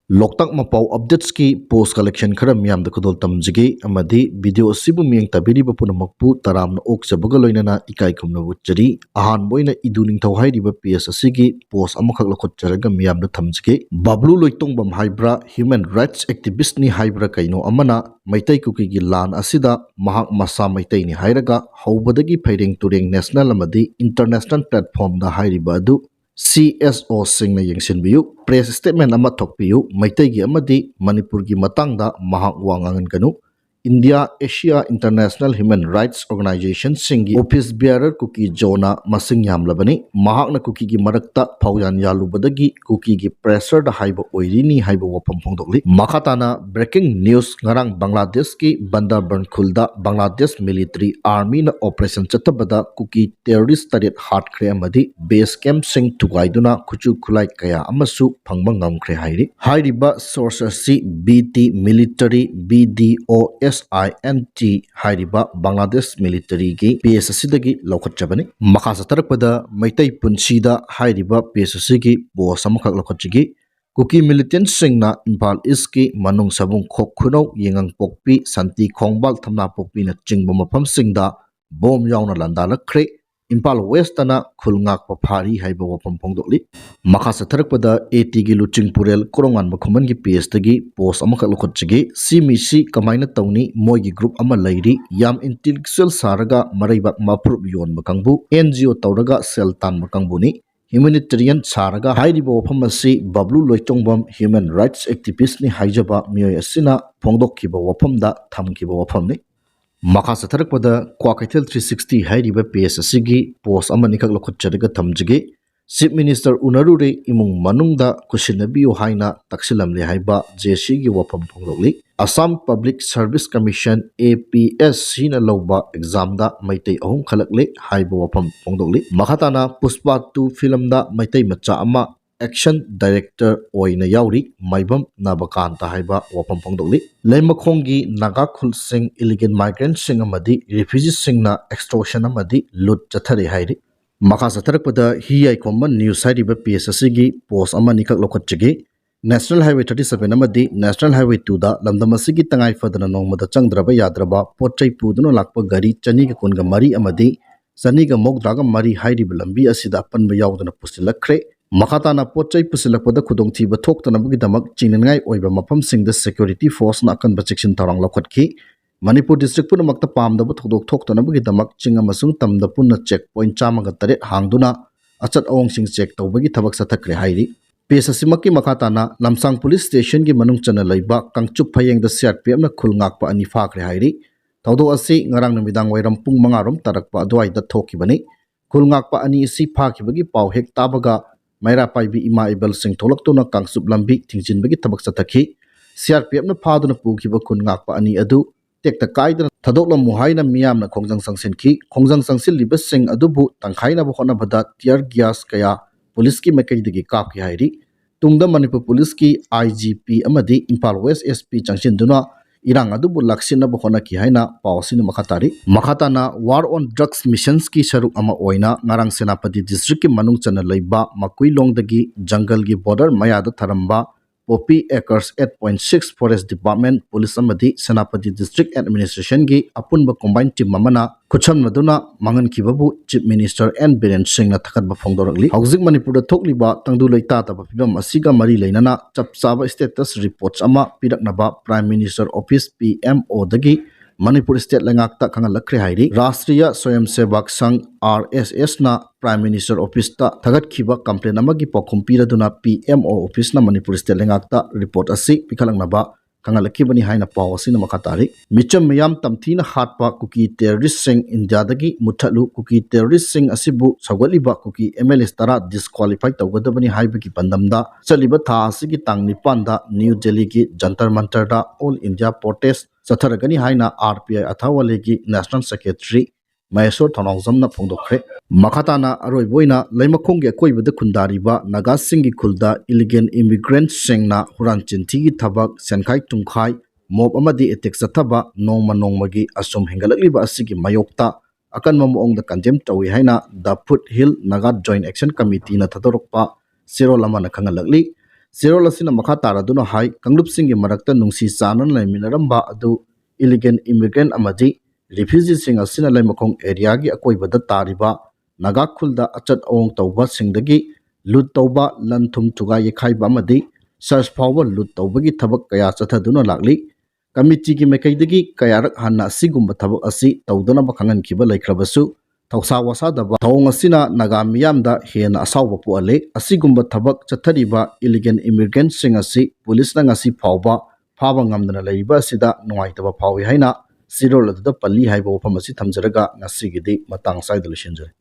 Loktak Mapau updates ki post collection khara miyam da kudol tamjige amadi video sibu miyang tabiri ba punamakpu taramna ok sabaga loinana ikai kumna wutjari ahan boina iduning tawhai riba PS asigi post amakhak lokot jaraga miyam da tamjige bablu loitong bam haibra human rights activist ni haibra kaino amana maitai kuki gi lan asida mahak masa maitai ni hairaga haubadagi phaireng tureng national amadi international platform da hairiba adu CSO singna yengsinbiyu press statement ama thokpiyu maitegi amadi manipur gi matangda mahak wangangan kanu India Asia International Human Rights Organization singi office bearer kuki jona masing yamlabani mahakna kuki gi marakta phauyan yalubadagi kuki gi pressure da haiba oirini haiba wapam phongdokli makhatana breaking news ngarang Bangladesh ki Bandarban khulda Bangladesh military army na operation chatabada kuki terrorist target hard khre amadi base camp sing tugaiduna khuchu khulai kaya amasu phangba ngamkhre hairi hairiba sources si BT military BDO SINT hairiba Bangladesh military gi PSC dagi lokhatchabani makasa tarakpada maitai punsida hairiba PSC gi boss amakhak lokhatchigi kuki militant singna Impal East ki manung sabung khok khunau yengang pokpi santi khongbal thamna pokpi na chingba mafam singda bom yauna landa lakhre Impal West tana khulngak paphari haiba wapam phongdokli makasa tharakpada AT gi luching purel korongan bakhuman gi PS tagi post amakhak lokhatchigi simisi kamaina tawni moigi group ama lairi yam intellectual saraga maraibak maprup yon bakangbu NGO tawraga sel tan bakangbu ni humanitarian saraga hairiba wafam asi bablu loitongbam human rights activist ni haijaba miyoi asina phongdokkiba wafamda thamkiba wafamni makasa tharakpada Kwakaitel 360 hairiba PS asigi post ama nikak lokhatcharaga thamjige Chief Minister unarure imung manungda kusinabiyo haina taksilamle haiba JC gi wapam phongdokli Assam Public Service Commission APS sina lawba exam da maitai ahum khalakle haiba wapam phongdokli makhatana Puspa 2 film da maitai macha ama action director oina yauri maibam nabakanta haiba wapam phongdokli leimakhongi naga khul sing illegal migrants sing amadi refugees sing na extortion amadi lut chathare hairi makasa tharakpada hi ai common news hairiba PSC gi post ama nikak lokhatchigi National Highway 37 amadi National Highway 2 da lamdam asigi tangai fadana nongmada changdraba yadraba potchai puduna lakpa gari chani ga kunga mari amadi chani ga mogdraga mari hairiba lambi asida panba yaudana pusilakre makhatana potchai pusilakpada khudongthiba thoktanabagi damak chingngai oiba mafam singda security force na akanba section tarang lokhatki Manipur district puna makta pamdaba thodok thoktanabagi damak chinga masung tamda punna checkpoint chamaga taret hangduna achat awong sing check tawbagi thabak sathakre hairi pesasimaki makhatana lamsang police station gi manung chana laiba kangchup phayeng da CRPF na khulngakpa ani fakre hairi thodo asi ngarang namidang wairam pung mangarom tarakpa adwai da thokibani khulngakpa ani si phakibagi paw hek tabaga maira paibi ima ibal sing tholaktuna kangchup lambi thingjinbagi thabak sathakhi CRPF na phaduna pukiba khulngakpa ani adu tekta kaidana thadoklam muhaina miyamna khongjang sangsil libasing adubu tangkhaina ba khona bada tear gas kaya police ki makai digi kap ki hairi tungda Manipur police ki IGP amadi Impal West SP changshin duna irang adubu laksina ba khona ki haina pawsina makhatana war on drugs missions ki saruk ama oina ngarang senapati district ki manung chana leiba makuilong dagi jungle gi border mayada tharamba Poppy Acres 8.6 Forest Department Police amadi Senapati District Administration gi apunba combined team mamana kucham maduna mangan kibabu Chief Minister N Biren Singh na thakatba phongdoragli hauzik Manipur da thokliba tangdu leita ta pibam asiga mari leinana chapchaba status reports ama piraknaba Prime Minister Office PMO dagi Manipur State Langakta Kangalakre Hairi Rashtriya Swayam Sevak Sangh RSS na Prime Minister Office ta thagat khiba complaint amagi pokhum piraduna PMO Office na Manipur State Langakta report asi pikhalangnaba kangalakibani haina pawasi na makatari micham mayam tamthina hatpa kuki terrorist sing India dagi muthalu kuki terrorist sing asibu sagwaliba kuki MLS tara disqualify tawgadabani haibagi pandamda chaliba tha asigi tang nipanda New Delhi gi Jantar Mantar da All India protest Satharagani haina RPI athawalegi National Secretary Mysore Thanongjamna phongdokre makhatana aroiboina leimakhongge koibada khundariba Naga Singhi khulda illegal immigrants singna huran chinthigi thabak senkhai tungkhai mob amadi etek sathaba nongmagi asum hengalakliba asigi mayokta akanma moongda condemn tawi haina the Foothill Naga Joint Action Committee na thadorokpa sirolama na khangalakli ꯆꯦꯔꯣꯜ ꯑꯁꯤꯅ ꯃꯈꯥ ꯇꯥꯔꯗꯨꯅ ꯍꯥꯏ ꯀꯥꯡꯂꯨꯞꯁꯤꯡꯒꯤ ꯃꯔꯛꯇ ꯅꯨꯡꯁꯤ ꯆꯥꯟꯅꯅ ꯂꯩꯃꯤꯟꯅꯔꯝꯕ ꯑꯗꯨ elegant ꯏꯃꯤꯒ꯭ꯔꯦꯟ ꯑꯃꯗꯤ ꯔꯤꯐ꯭ꯌꯨꯖꯤꯁꯤꯡ ꯑꯁꯤꯅ ꯂꯩꯃꯈꯣꯡ ꯑꯦꯔꯤꯌꯥꯒꯤ ꯑꯀꯣꯏꯕꯗ ꯇꯥꯔꯤꯕ ꯅꯥꯒꯥ ꯈꯨꯜꯗ ꯑꯆꯠ ꯑꯋꯣꯡ ꯇꯧꯕꯁꯤꯡꯗꯒꯤ ꯂꯨꯠ ꯇꯧꯕ, ꯂꯟ ꯊꯨꯝ ꯊꯨꯒꯥꯏ ꯌꯩꯈꯥꯏꯕ ꯑꯃꯗꯤ ꯆꯔꯆ ꯐꯥꯎꯕ ꯂꯨꯠ ꯇꯧꯕꯒꯤ ꯊꯕꯛ ꯀꯌꯥ ꯆꯠꯊꯗꯨꯅ ꯂꯥꯛꯂꯤ꯫ ꯀꯃꯤꯇꯤꯒꯤ ꯃꯥꯏꯀꯩꯗꯒꯤ ꯀꯌꯥꯔꯛ ꯍꯟꯅ ꯑꯁꯤꯒꯨꯝꯕ ꯊꯕꯛ ꯑꯁꯤ ꯇꯧꯗꯅꯕ ꯈꯪꯍꯟꯈꯤꯕ ꯂꯩꯈ꯭ꯔꯕꯁꯨ ꯊꯧꯁꯥ ꯋꯥꯁꯥꯗꯕ ꯊꯧꯑꯣꯡ ꯑꯁꯤꯅ ꯅꯥꯒꯥ ꯃꯤꯌꯥꯝꯗ ꯍꯦꯟꯅ ꯑꯁꯥꯎꯕ ꯄꯣꯛꯍꯜꯂꯤ꯫ ꯑꯁꯤꯒꯨꯝꯕ ꯊꯕꯛ ꯆꯠꯊꯔꯤꯕ ꯏꯂꯤꯒꯦꯟ ꯏꯃꯤꯒ꯭ꯔꯦꯟꯠꯁꯤꯡ ꯑꯁꯤ ꯄꯨꯂꯤꯁꯅ ꯉꯁꯤ ꯐꯥꯎꯕ ꯐꯥꯕ ꯉꯝꯗꯅ ꯂꯩꯔꯤꯕ ꯑꯁꯤꯗ ꯅꯨꯡꯉꯥꯏꯇꯕ ꯐꯥꯎꯏ ꯍꯥꯏꯅ ꯆꯦꯔꯣꯜ ꯑꯗꯨꯗ ꯄꯜꯂꯤ ꯍꯥꯏꯕ ꯋꯥꯐꯝ ꯑꯁꯤ ꯊꯝꯖꯔꯒ ꯉꯁꯤꯒꯤꯗꯤ ꯃꯇꯥꯡ ꯁ꯭ꯋꯥꯏꯗ ꯂꯣꯏꯁꯤꯟꯖꯔꯦ꯫